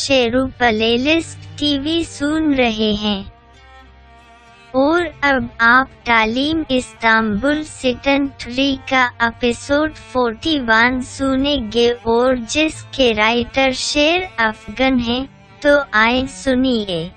Sheru playlist TV सुन रहे हैं और अब आप तालीम इस्तांबुल सीजन 3 का एपिसोड 41 सुनेंगे और जिसके राइटर शेर अफगन हैं, तो आए सुनिए।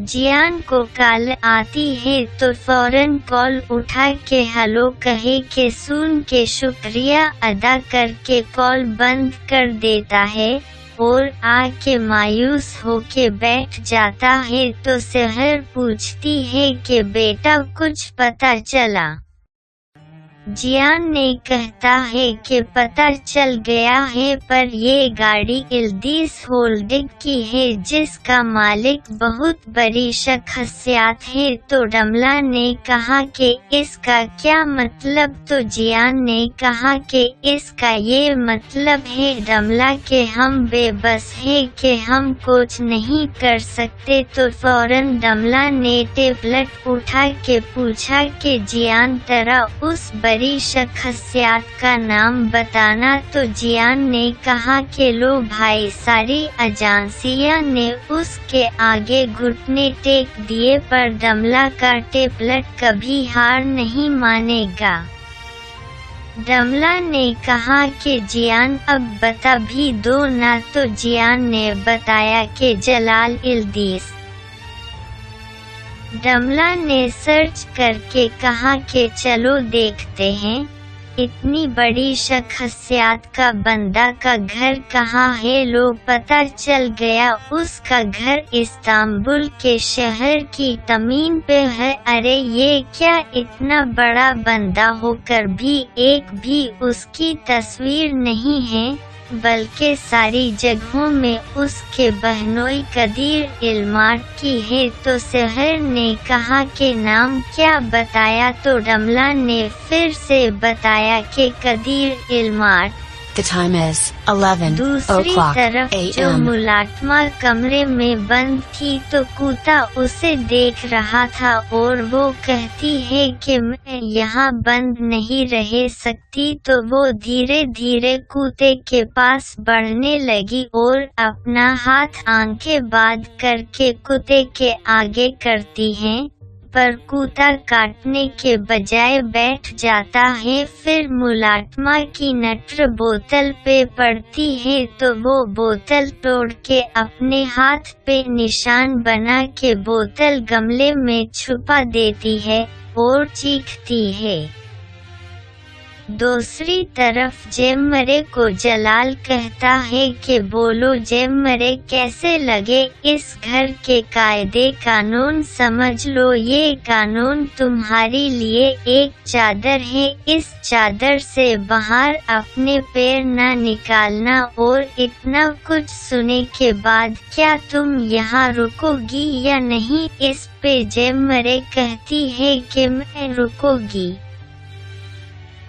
जियान को कॉल आती है तो फौरन कॉल उठा के हेलो कहे के सुन के शुक्रिया अदा करके कॉल बंद कर देता है और आके मायूस होके बैठ जाता है तो सहर पूछती है कि बेटा कुछ पता चला। जियान ने कहता है कि पता चल गया है पर ये गाड़ी इल्दीस होल्डिंग की है जिसका मालिक बहुत बड़ी शख्सियत है। तो रमला ने कहा कि इसका क्या मतलब? तो जियान ने कहा कि इसका ये मतलब है रमला के हम बेबस है कि हम कुछ नहीं कर सकते। तो फौरन रमला ने टेबलेट उठा के पूछा कि जियान तेरा उस बड़ी शख्सियत का नाम बताना। तो जियान ने कहा कि लो भाई, सारी एजेंसियां ने उसके आगे घुटने टेक दिए पर रमला का टेबलेट कभी हार नहीं मानेगा। रमला ने कहा कि जियान अब बता भी दो ना। तो जियान ने बताया कि जलाल इल्दीस। रमला ने सर्च करके कहा कि चलो देखते हैं, इतनी बड़ी शख्सियत का बंदा का घर कहाँ है। लो पता चल गया, उसका घर इस्तांबुल के शहर की जमीन पे है। अरे ये क्या, इतना बड़ा बंदा होकर भी एक भी उसकी तस्वीर नहीं है, बल्कि सारी जगहों में उसके बहनोई कदीर इल्मार्ट की है। तो सहर ने कहा कि नाम क्या बताया? तो रमला ने फिर से बताया कि कदीर इल्मार्ट। The time is 11 दूसरी तरफ जो a.m. मुलाटमा कमरे में बंद थी तो कूता उसे देख रहा था और वो कहती है कि मैं यहाँ बंद नहीं रह सकती। तो वो धीरे धीरे कूते के पास बढ़ने लगी और अपना हाथ आंखें बंद करके कूते के आगे करती है, पर कूता काटने के बजाय बैठ जाता है। फिर मुलाटमा की नटर बोतल पे पड़ती है तो वो बोतल तोड़ के अपने हाथ पे निशान बना के बोतल गमले में छुपा देती है और चीखती है। दूसरी तरफ जेमरे को जलाल कहता है कि बोलो जेमरे, कैसे लगे इस घर के कायदे कानून? समझ लो ये कानून तुम्हारे लिए एक चादर है, इस चादर से बाहर अपने पैर न निकालना। और इतना कुछ सुनने के बाद क्या तुम यहाँ रुकोगी या नहीं? इस पे जेमरे कहती है कि मैं रुकोगी।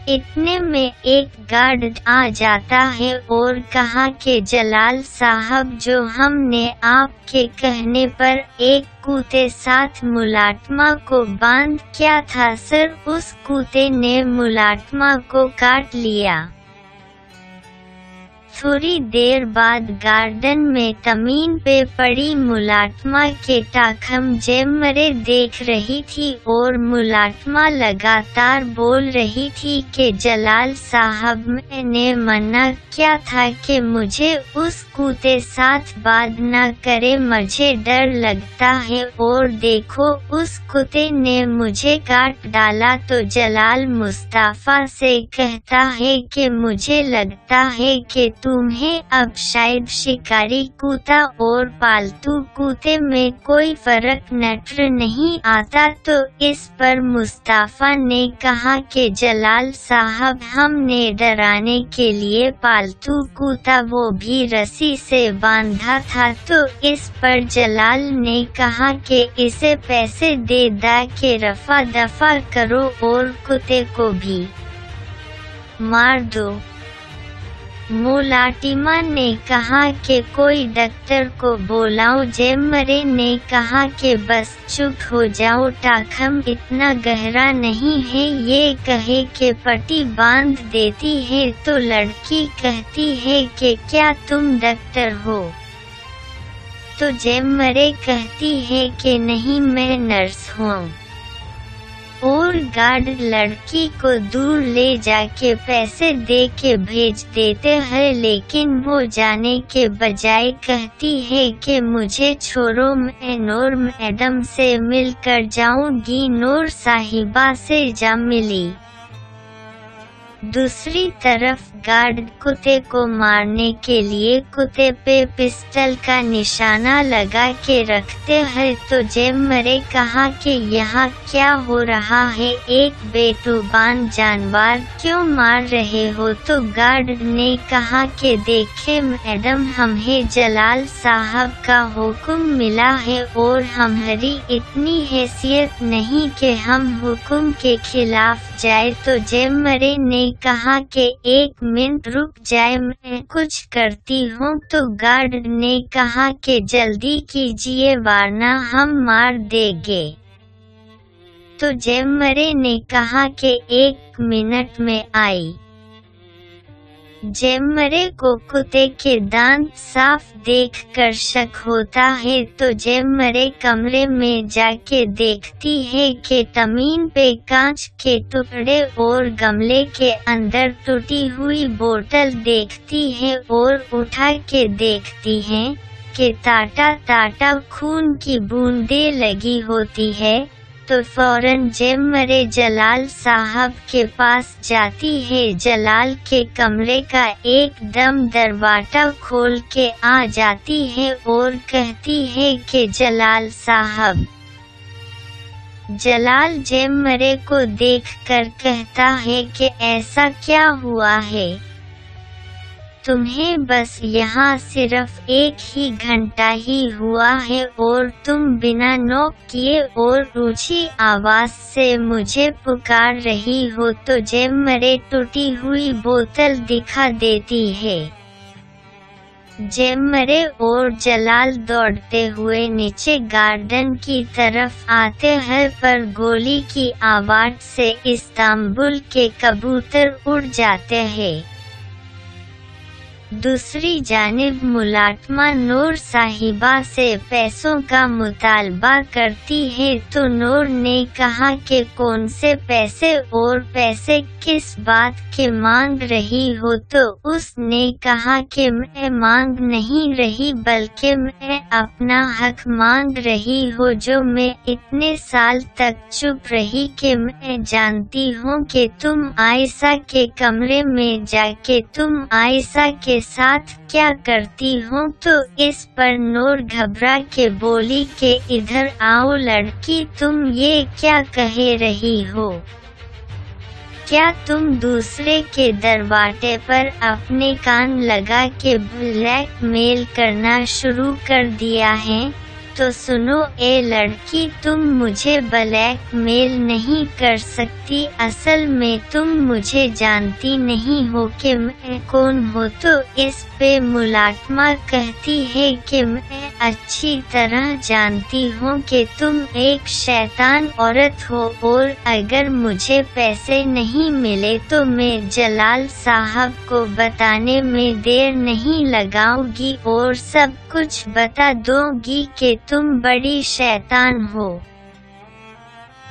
इतने में एक गार्ड आ जाता है और कहा कि जलाल साहब, जो हमने आपके कहने पर एक कूते साथ मुलाटमा को बांध किया था सर, उस कूते ने मुलाटमा को काट लिया। थोड़ी देर बाद गार्डन में जमीन पे पड़ी मुलाटमा के टाखम जेमरे देख रही थी और मुलाटमा लगातार बोल रही थी कि जलाल साहब, मैंने मना किया था कि मुझे उस कूते साथ बात न करे, मुझे डर लगता है और देखो उस कुत्ते ने मुझे काट डाला। तो जलाल मुस्तफा से कहता है कि मुझे लगता है कि तुम्हें अब शायद शिकारी कुत्ता और पालतू कुत्ते में कोई फर्क नजर नहीं आता। तो इस पर मुस्तफा ने कहा कि जलाल साहब, हमने डराने के लिए पालतू कुत्ता वो भी रस्सी से बांधा था। तो इस पर जलाल ने कहा कि इसे पैसे दे दा के रफा दफा करो और कुत्ते को भी मार दो। मुलाटिमा ने कहा कि कोई डॉक्टर को बुलाओ। जेम्मरे ने कहा कि बस चुप हो जाओ, टाखम इतना गहरा नहीं है। ये कहे कि पट्टी बांध देती है तो लड़की कहती है कि क्या तुम डॉक्टर हो? तो जेम्मरे कहती है कि नहीं, मैं नर्स हूँ। और गार्ड लड़की को दूर ले जाके पैसे दे के भेज देते हैं, लेकिन वो जाने के बजाय कहती है कि मुझे छोड़ो, मैं नूर मैडम से मिल कर जाऊंगी। नूर साहिबा से जा मिली। दूसरी तरफ गार्ड कुत्ते को मारने के लिए कुत्ते पे पिस्टल का निशाना लगा के रखते हैं। तो जेम्मरे कहा कि यहाँ क्या हो रहा है, एक बेजुबान जानवर क्यों मार रहे हो? तो गार्ड ने कहा कि देखे मैडम, हमें जलाल साहब का हुक्म मिला है और हमारी इतनी हैसियत नहीं कि हम हुक्म के खिलाफ जाए। तो जेम्मरे ने कहा कि एक मिनट रुक जाए, मैं कुछ करती हूँ। तो गार्ड ने कहा कि जल्दी कीजिए वरना हम मार देंगे। तो जेम्मरे ने कहा कि 1 मिनट में आई। जेम्मरे को कुत्ते के दांत साफ देखकर शक होता है, तो जेम्मरे कमरे में जाके देखती है कि जमीन पे कांच के टुकड़े और गमले के अंदर टूटी हुई बोतल देखती है और उठा के देखती है कि ताटा ताटा खून की बूंदें लगी होती है। तो फौरन जेम्मरे जलाल साहब के पास जाती है। जलाल के कमरे का एकदम दरवाजा खोल के आ जाती है और कहती है कि जलाल साहब। जलाल जेम्मरे को देखकर कहता है कि ऐसा क्या हुआ है? तुम्हें बस यहाँ सिर्फ 1 ही घंटा ही हुआ है और तुम बिना नॉक किए और ऊंची आवाज से मुझे पुकार रही हो। तो जेम्मरे टूटी हुई बोतल दिखा देती है। जेम्मरे और जलाल दौड़ते हुए नीचे गार्डन की तरफ आते हैं, पर गोली की आवाज से इस्तांबुल के कबूतर उड़ जाते हैं। दूसरी जानिब मुलाटमा नूर साहिबा से पैसों का मुतालबा करती है। तो नूर ने कहा कि कौन से पैसे और पैसे किस बात के मांग रही हो? तो उसने कहा कि मैं मांग नहीं रही बल्कि मैं अपना हक मांग रही हूँ, जो मैं इतने साल तक चुप रही कि मैं जानती हूँ कि तुम आयशा के कमरे में जाके तुम आयशा के साथ क्या करती हूँ। तो इस पर नूर घबरा के बोली कि इधर आओ लड़की, तुम ये क्या कह रही हो? क्या तुम दूसरे के दरवाजे पर अपने कान लगा के ब्लैकमेल करना शुरू कर दिया है? तो सुनो ए लड़की, तुम मुझे ब्लैकमेल नहीं कर सकती। असल में तुम मुझे जानती नहीं हो कि मैं कौन हूँ। तो इस पे मुलाटमा कहती है कि मैं अच्छी तरह जानती हूँ कि तुम एक शैतान औरत हो और अगर मुझे पैसे नहीं मिले तो मैं जलाल साहब को बताने में देर नहीं लगाऊंगी और सब कुछ बता दूंगी कि तुम बड़ी शैतान हो।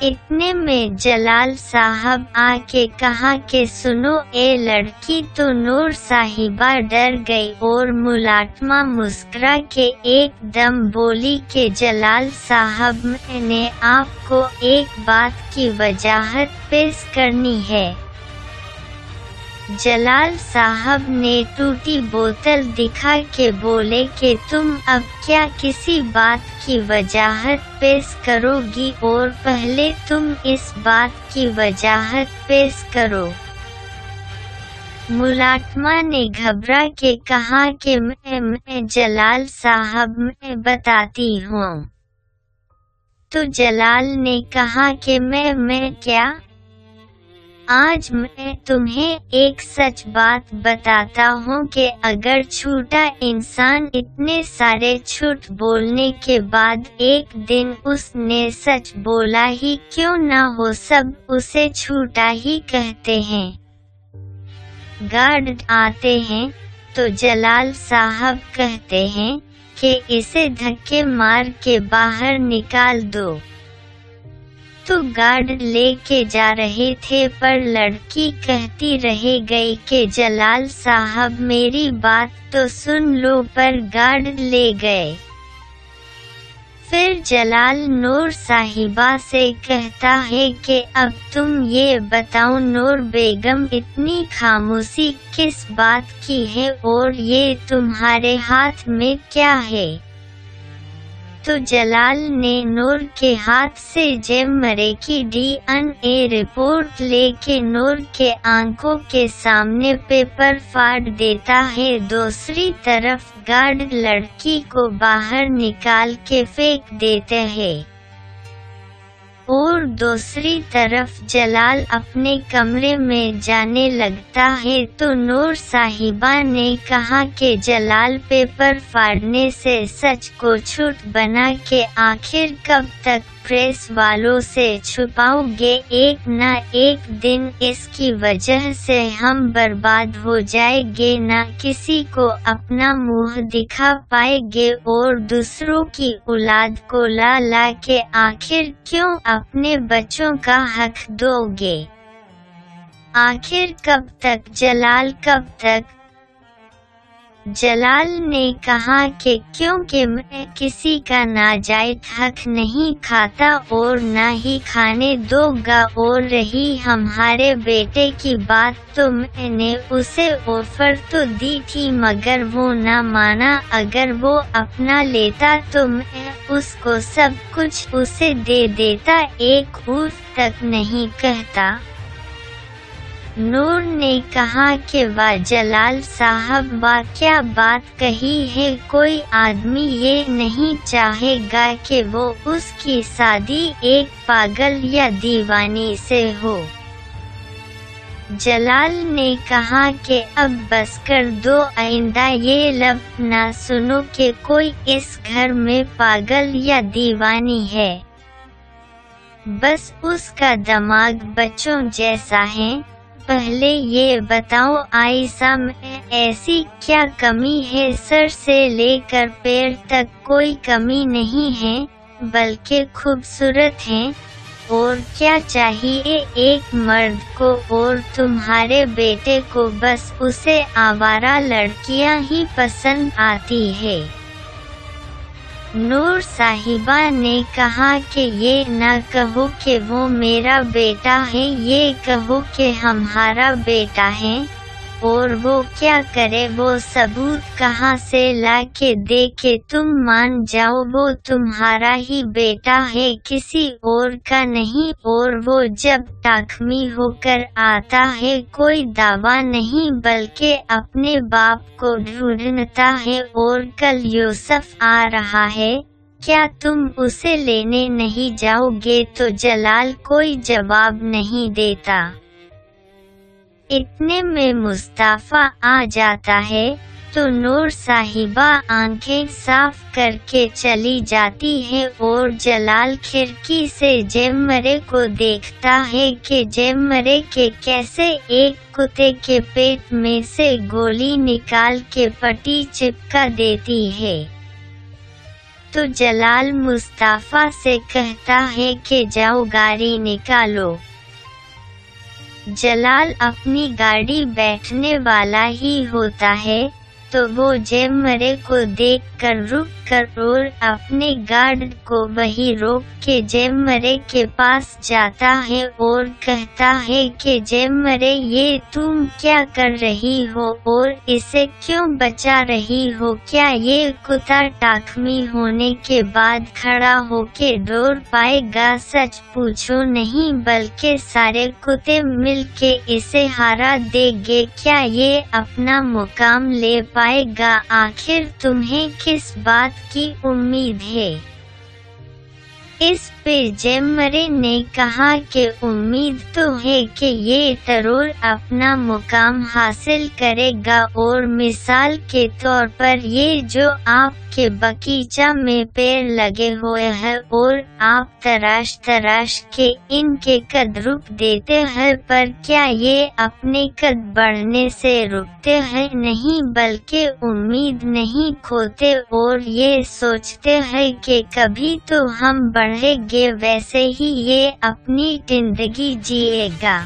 इतने में जलाल साहब आके कहा कि सुनो ए लड़की। तो नूर साहिबा डर गई और मुलाटमा मुस्कुरा के एकदम बोली कि जलाल साहब, मैंने आपको एक बात की वजाहत पेश करनी है। जलाल साहब ने टूटी बोतल दिखा के बोले कि तुम अब क्या किसी बात की वजाहत पेश करोगी, और पहले तुम इस बात की वजाहत पेश करो। मुलाटमा ने घबरा के कहा कि मैं जलाल साहब, मैं बताती हूँ। तो जलाल ने कहा कि मैं क्या? آج میں تمہیں ایک سچ بات بتاتا ہوں کہ اگر چھوٹا انسان اتنے سارے جھوٹ بولنے کے بعد ایک دن اس نے سچ بولا ہی کیوں نہ ہو، سب اسے چھوٹا ہی کہتے ہیں۔ گارڈ آتے ہیں تو جلال صاحب کہتے ہیں کہ اسے دھکے مار کے باہر نکال دو۔ تو گارڈ لے کے جا رہے تھے پر لڑکی کہتی رہ گئی کہ جلال صاحب میری بات تو سن لو، پر گارڈ لے گئے۔ پھر جلال نور صاحبہ سے کہتا ہے کہ اب تم یہ بتاؤ نور بیگم اتنی خاموشی کس بات کی ہے اور یہ تمہارے ہاتھ میں کیا ہے؟ تو جلال نے نور کے ہاتھ سے جیمرے کی DNA رپورٹ لے کے نور کے آنکھوں کے سامنے پیپر پھاڑ دیتا ہے۔ دوسری طرف گارڈ لڑکی کو باہر نکال کے پھینک دیتے ہیں اور دوسری طرف جلال اپنے کمرے میں جانے لگتا ہے تو نور صاحبہ نے کہا کہ جلال پیپر پھاڑنے سے سچ کو جھوٹ بنا کے آخر کب تک پریس والوں سے چھپاؤ گے؟ ایک نہ ایک دن اس کی وجہ سے ہم برباد ہو جائیں گے، نہ کسی کو اپنا منہ دکھا پائیں گے اور دوسروں کی اولاد کو لا لا کے آخر کیوں اپنے بچوں کا حق دو گے؟ آخر کب تک جلال، کب تک؟ جلال نے کہا کہ کیونکہ میں کسی کا ناجائز حق نہیں کھاتا اور نہ ہی کھانے دوں گا، اور رہی ہمارے بیٹے کی بات تو میں نے اسے آفر تو دی تھی مگر وہ نہ مانا، اگر وہ اپنا لیتا تو میں اس کو سب کچھ اسے دے دیتا، ایک اف تک نہیں کہتا۔ نور نے کہا کہ واہ جلال صاحب، واہ کیا بات کہی ہے، کوئی آدمی یہ نہیں چاہے گا کہ وہ اس کی شادی ایک پاگل یا دیوانی سے ہو۔ جلال نے کہا کہ اب بس کر دو، آئندہ یہ لفظ نہ سنو کہ کوئی اس گھر میں پاگل یا دیوانی ہے۔ بس اس کا دماغ بچوں جیسا ہے۔ پہلے یہ بتاؤ عائشہ میں ایسی کیا کمی ہے؟ سر سے لے کر پیر تک کوئی کمی نہیں ہے، بلکہ خوبصورت ہیں۔ اور کیا چاہیے ایک مرد کو؟ اور تمہارے بیٹے کو بس اسے آوارہ لڑکیاں ہی پسند آتی ہے۔ نور صاحبہ نے کہا کہ یہ نہ کہو کہ وہ میرا بیٹا ہے، یہ کہو کہ ہمارا بیٹا ہے، اور وہ کیا کرے، وہ ثبوت کہاں سے لا کے دے کہ تم مان جاؤ وہ تمہارا ہی بیٹا ہے، کسی اور کا نہیں؟ اور وہ جب ٹاکمی ہو کر آتا ہے کوئی دعویٰ نہیں بلکہ اپنے باپ کو ڈھونڈتا ہے، اور کل یوسف آ رہا ہے، کیا تم اسے لینے نہیں جاؤ گے؟ تو جلال کوئی جواب نہیں دیتا۔ اتنے میں مصطفیٰ آ جاتا ہے تو نور صاحبہ آنکھیں صاف کر کے چلی جاتی ہے اور جلال کھڑکی سے جیمرے کو دیکھتا ہے کہ جیمرے کے کیسے ایک کتے کے پیٹ میں سے گولی نکال کے پٹی چپکا دیتی ہے۔ تو جلال مصطفیٰ سے کہتا ہے کہ جاؤ گاڑی نکالو۔ جلال اپنی گاڑی بیٹھنے والا ہی ہوتا ہے تو وہ جیمرے کو دیکھ کر رک کر اور اپنے گارڈ کو وہی روک کے جیمرے کے پاس جاتا ہے اور کہتا ہے کہ جیمرے یہ تم کیا کر رہی ہو اور اسے کیوں بچا رہی ہو؟ کیا یہ کتا ٹاکمی ہونے کے بعد کھڑا ہو کے دوڑ پائے گا؟ سچ پوچھو نہیں بلکہ سارے کتے مل کے اسے ہرا دے گے، کیا یہ اپنا مقام لے پائے گا؟ آخر تمہیں کس بات کی امید ہے؟ इस पे जेमरे ने कहा कि उम्मीद तो है कि ये जरूर अपना मुकाम हासिल करेगा, और मिसाल के तौर पर ये जो आपके बगीचा में पेड़ लगे हुए हैं और आप तराश तराश के इनके कद रुक देते हैं, पर क्या ये अपने कद बढ़ने से रुकते हैं? नहीं, बल्कि उम्मीद नहीं खोते और ये सोचते हैं कि कभी तो हम बढ़ेंगे, वैसे ही ये अपनी जिंदगी जिएगा।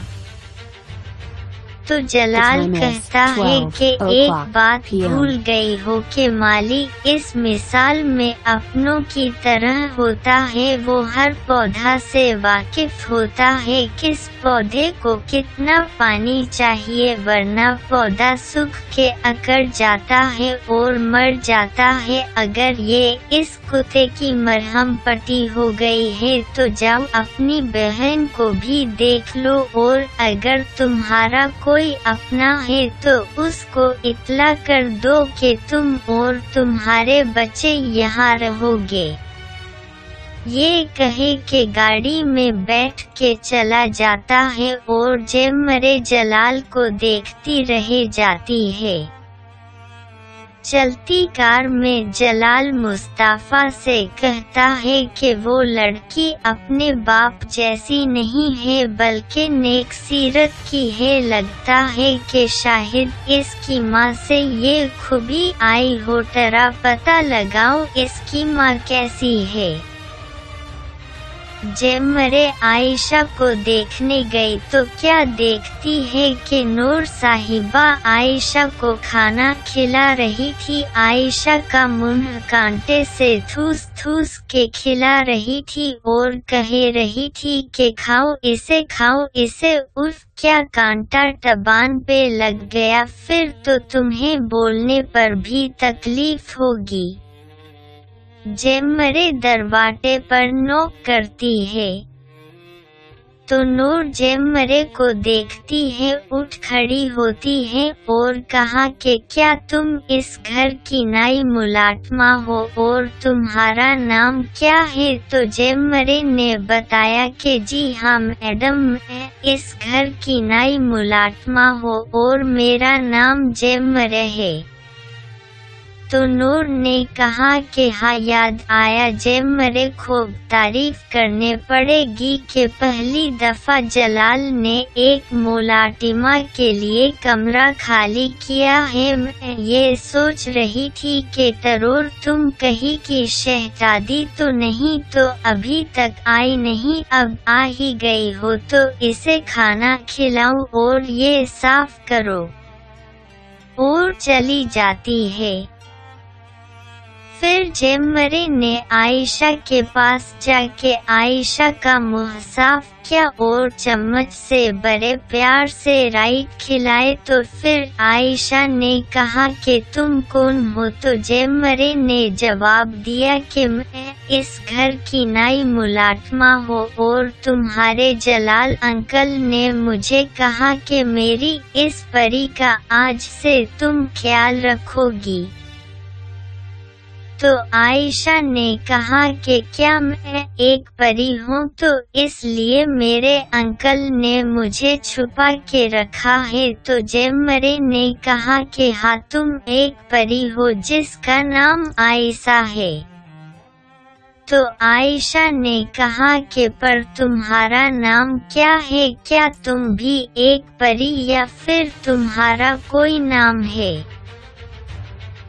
तो जलाल कहता है कि एक बात भूल गई हो कि मालिक इस मिसाल में अपनों की तरह होता है, वो हर पौधा से वाकिफ होता है किस पौधे को कितना पानी चाहिए, वरना पौधा सूख के अकड़ जाता है और मर जाता है। अगर ये इस कुत्ते की मरहम पट्टी हो गई है तो जाओ अपनी बहन को भी देख लो, और अगर तुम्हारा कोई अपना है तो उसको इत्ला कर दो कि तुम और तुम्हारे बच्चे यहाँ रहोगे। ये कहे कि गाड़ी में बैठ के चला जाता है और जेमरे जलाल को देखती रह जाती है। चलती कार में जलाल मुस्ताफा से कहता है कि वो लड़की अपने बाप जैसी नहीं है बल्कि नेक सीरत की है, लगता है कि शायद इसकी माँ से ये खूबी आई हो, जरा पता लगाओ इसकी माँ कैसी है। जेमरे आयशा को देखने गई तो क्या देखती है कि नूर साहिबा आयशा को खाना खिला रही थी। आयशा का मुंह कांटे से ठूस ठूस के खिला रही थी और कह रही थी कि खाओ इसे। उफ, क्या कांटा टबान पे लग गया, फिर तो तुम्हें बोलने पर भी तकलीफ होगी। जेमरे दरवाजे पर नॉक करती है तो नूर जेमरे को देखती है, उठ खड़ी होती है और कहा कि क्या तुम इस घर की नई मुलाजमा हो और तुम्हारा नाम क्या है? तो जेमरे ने बताया कि जी हाँ मैडम, मैं इस घर की नई मुलाजमा हो और मेरा नाम जेमरे है। तो नूर ने कहा कि हाँ याद आया, जेमरे खूब तारीफ करने पड़ेगी कि पहली दफा जलाल ने एक मुलाटिमा के लिए कमरा खाली किया है। मैं ये सोच रही थी कि जरूर तुम कहीं की शहजादी तो नहीं, तो अभी तक आई नहीं, अब आ ही गई हो तो इसे खाना खिलाओ और ये साफ करो, और चली जाती है। फिर जेमरे ने आयशा के पास जाके आयशा का मुंह साफ किया और चम्मच से बड़े प्यार से राइट खिलाए। तो फिर आयशा ने कहा कि तुम कौन हो? तो जेमरे ने जवाब दिया कि मैं इस घर की नई मुलाजमा हो और तुम्हारे जलाल अंकल ने मुझे कहा कि मेरी इस परी का आज से तुम ख्याल रखोगी। तो आयशा ने कहा कि क्या मैं एक परी हूँ? तो इसलिए मेरे अंकल ने मुझे छुपा के रखा है। तो जेमरे ने कहा कि हाँ तुम एक परी हो जिसका नाम आयशा है। तो आयशा ने कहा कि पर तुम्हारा नाम क्या है? क्या तुम भी एक परी या फिर तुम्हारा कोई नाम है?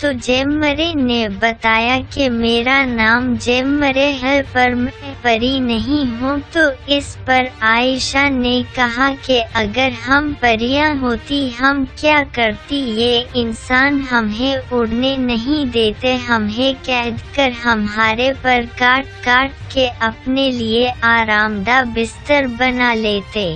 तो जेमरे ने बताया कि मेरा नाम जेमरे है पर मैं परी नहीं हूँ। तो इस पर आयशा ने कहा कि अगर हम परियां होती हम क्या करती? ये इंसान हमें उड़ने नहीं देते, हमें कैद कर हमारे पर काट काट के अपने लिए आरामदा बिस्तर बना लेते।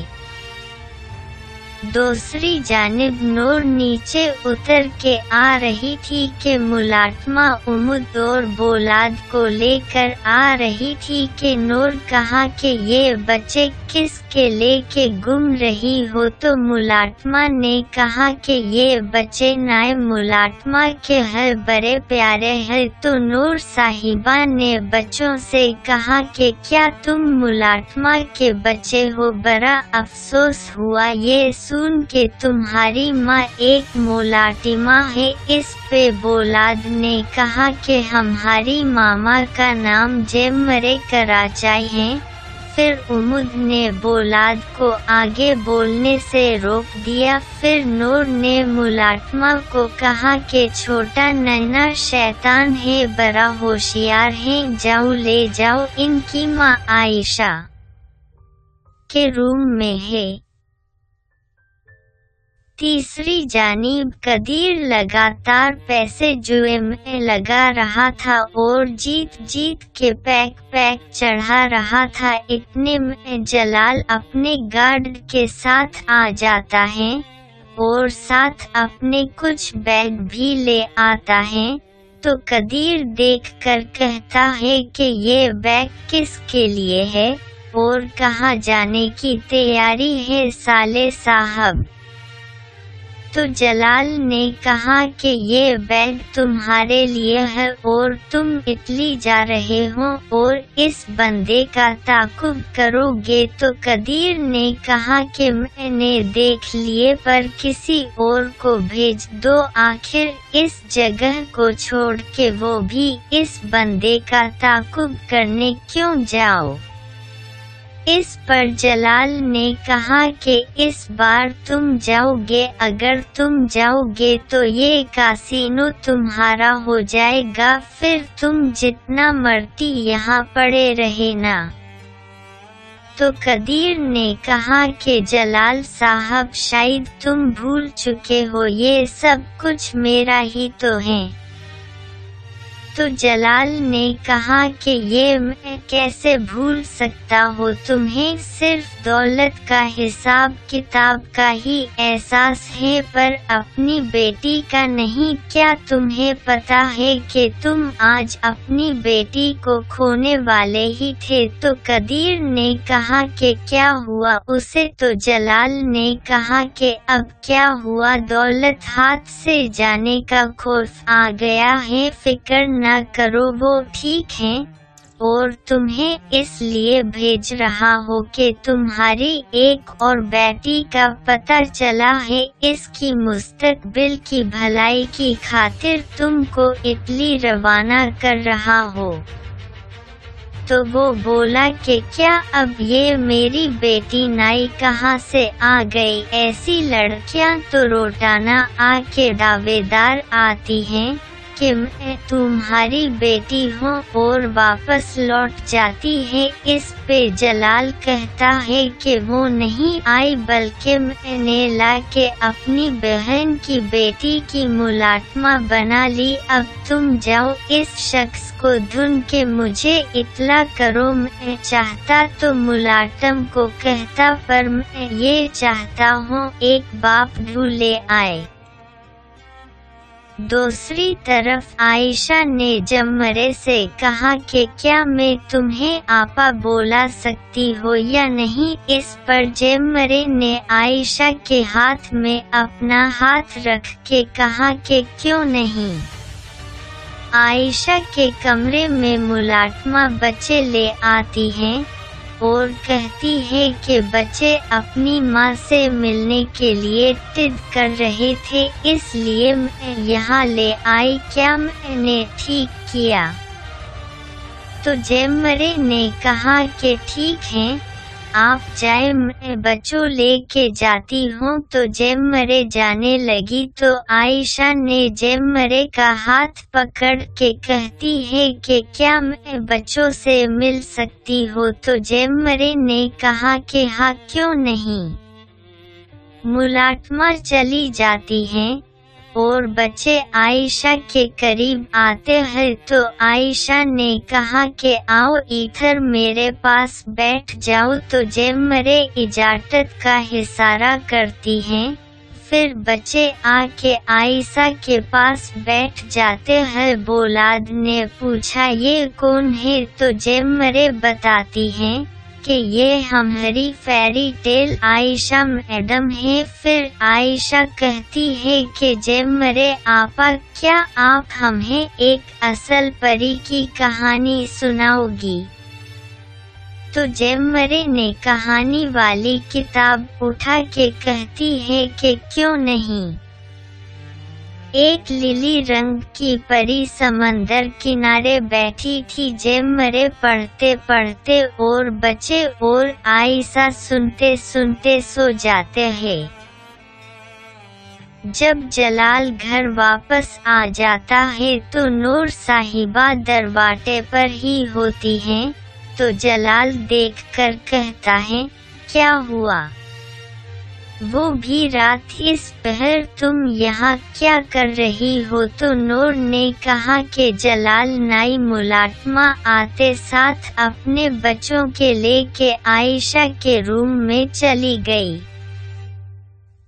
दूसरी जानिब नूर नीचे उतर के आ रही थी कि मुलाटमा उमुद और बोलाद को लेकर आ रही थी कि नूर कहा कि ये बच्चे किसके लेके घूम रही हो, तो मुलाटमा ने कहा कि ये बच्चे नाए मुलाटमा के है, बड़े प्यारे हैं। तो नूर साहिबा ने बच्चों से कहा कि क्या तुम मुलाटमा के बच्चे हो? बड़ा अफसोस हुआ ये सुन के तुम्हारी माँ एक मुलाटिमा है। इस पे बोलाद ने कहा कि हमारी मामा का नाम जेमरे कराचाई है। फिर उमुद ने बोलाद को आगे बोलने से रोक दिया। फिर नूर ने मुलाटमा को कहा कि छोटा नन्हा शैतान है, बड़ा होशियार है, जाओ ले जाओ, इनकी माँ आयशा के रूम में है। तीसरी जानिब कदीर लगातार पैसे जुए में लगा रहा था और जीत जीत के पैक चढ़ा रहा था। इतने में जलाल अपने गार्ड के साथ आ जाता है और साथ अपने कुछ बैग भी ले आता है। तो कदीर देखकर कहता है कि ये बैग किसके लिए है और कहाँ जाने की तैयारी है साले साहब? तो जलाल ने कहा कि ये बैग तुम्हारे लिए है और तुम इटली जा रहे हो और इस बंदे का ताकुब करोगे। तो कदीर ने कहा कि मैंने देख लिए, पर किसी और को भेज दो, आखिर इस जगह को छोड़ के वो भी इस बंदे का ताकुब करने क्यों जाओ? इस पर जलाल ने कहा कि इस बार तुम जाओगे, अगर तुम जाओगे तो ये कासिनो तुम्हारा हो जाएगा, फिर तुम जितना मर्जी यहाँ पड़े रहना। तो कदीर ने कहा कि जलाल साहब शायद तुम भूल चुके हो, ये सब कुछ मेरा ही तो है। तो जलाल ने कहा कि ये मैं कैसे भूल सकता हूँ, तुम्हें सिर्फ दौलत का हिसाब किताब का ही एहसास है पर अपनी बेटी का नहीं। क्या तुम्हें पता है कि तुम आज अपनी बेटी को खोने वाले ही थे? तो कदीर ने कहा कि क्या हुआ उसे? तो जलाल ने कहा कि अब क्या हुआ, दौलत हाथ से जाने का खौफ आ गया है, फिक्र न करो वो ठीक है और तुम्हें इसलिए भेज रहा हो कि तुम्हारी एक और बेटी का पता चला है, इसकी मुस्तकबिल की भलाई की खातिर तुमको इटली रवाना कर रहा हो। तो वो बोला कि क्या अब ये मेरी बेटी नाई कहाँ से आ गई? ऐसी लड़कियां तो रोटाना आके दावेदार आती हैं कि मैं तुम्हारी बेटी हूँ और वापस लौट जाती है। इस पे जलाल कहता है कि वो नहीं आई, बल्कि मैंने ला के अपनी बहन की बेटी की मुलाटमा बना ली। अब तुम जाओ, इस शख्स को ढूंढ के मुझे इत्तला करो। मैं चाहता तो मुलाटम को कहता, पर मैं ये चाहता हूँ एक बाप ढूंढ ले आए। दूसरी तरफ आयशा ने जमरे से कहा कि क्या मैं तुम्हें आपा बोला सकती हो या नहीं? इस पर जमरे ने आयशा के हाथ में अपना हाथ रख के कहा कि क्यों नहीं। आयशा के कमरे में मुलाटमा बच्चे ले आती हैं और कहती है कि बच्चे अपनी माँ से मिलने के लिए जिद कर रहे थे, इसलिए मैं यहाँ ले आई। क्या मैंने ठीक किया? तो जमरे ने कहा कि ठीक है, आप जाए, मैं बच्चों लेके जाती हूँ। तो जमरे जाने लगी तो आयशा ने जमरे का हाथ पकड़ के कहती है कि क्या मैं बच्चों से मिल सकती हूँ? तो जमरे ने कहा कि हाँ, क्यों नहीं। मुलाटमा चली जाती है और बच्चे आयशा के करीब आते हैं तो आयशा ने कहा कि आओ इधर मेरे पास बैठ जाओ, तो जेमरे इजाजत का इशारा करती हैं। फिर बच्चे आके आयशा के पास बैठ जाते हैं। बोलाद ने पूछा ये कौन है, तो जेमरे बताती हैं कि ये हमारी फेरी टेल आयशा मैडम है। फिर आयशा कहती है कि जेमरे आपा, क्या आप हमें एक असल परी की कहानी सुनाओगी? तो जेमरे ने कहानी वाली किताब उठा के कहती है कि क्यों नहीं। एक लीली रंग की परी समंदर किनारे बैठी थी। जेमरे पढ़ते पढ़ते और बच्चे और आयशा सुनते सुनते सो जाते हैं। जब जलाल घर वापस आ जाता है तो नूर साहिबा दरवाजे पर ही होती हैं। तो जलाल देखकर कहता है, क्या हुआ? वो भी रात इस पहर तुम यहाँ क्या कर रही हो? तो नूर ने कहा कि जलाल नाई मुलाटमा आते साथ अपने बच्चों के लेके आयशा के रूम में चली गई।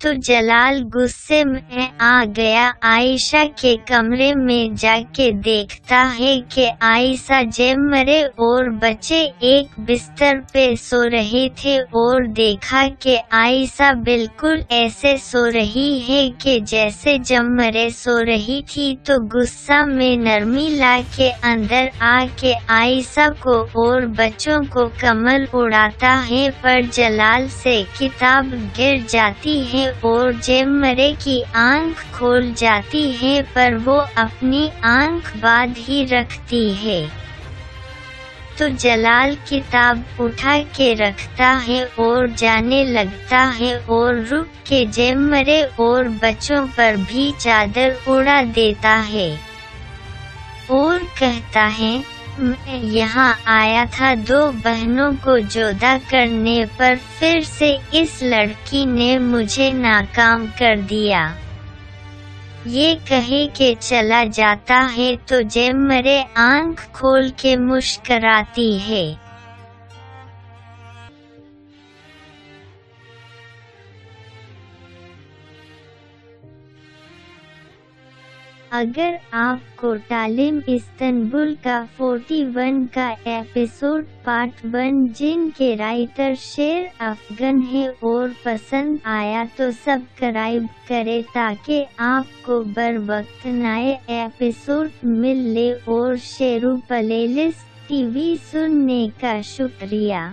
तो जलाल गुस्से में आ गया। आयशा के कमरे में जाके देखता है कि आयशा, जेमरे और बच्चे एक बिस्तर पे सो रहे थे और देखा कि आयशा बिल्कुल ऐसे सो रही है कि जैसे जेमरे सो रही थी। तो गुस्सा में नरमी ला के अंदर आके आयशा को और बच्चों को कमल उड़ाता है, पर जलाल से किताब गिर जाती है और जेमरे की आंख खोल जाती है, पर वो अपनी आंख बांध ही रखती है। तो जलाल किताब उठा के रखता है और जाने लगता है और रुक के जेमरे और बच्चों पर भी चादर उड़ा देता है और कहता है, मैं यहाँ आया था दो बहनों को जुदा करने, पर फिर से इस लड़की ने मुझे नाकाम कर दिया। ये कहे के चला जाता है तो जेमरे आंख खोल के मुस्कराती है। अगर आपको तालिम इस्तांबुल का 41 का एपिसोड पार्ट 1 जिनके राइटर शेर अफगन है और पसंद आया तो सब्सक्राइब करें ताकि आपको बर वक्त नए एपिसोड मिल ले। और शेरू प्लेलिस्ट टीवी सुनने का शुक्रिया।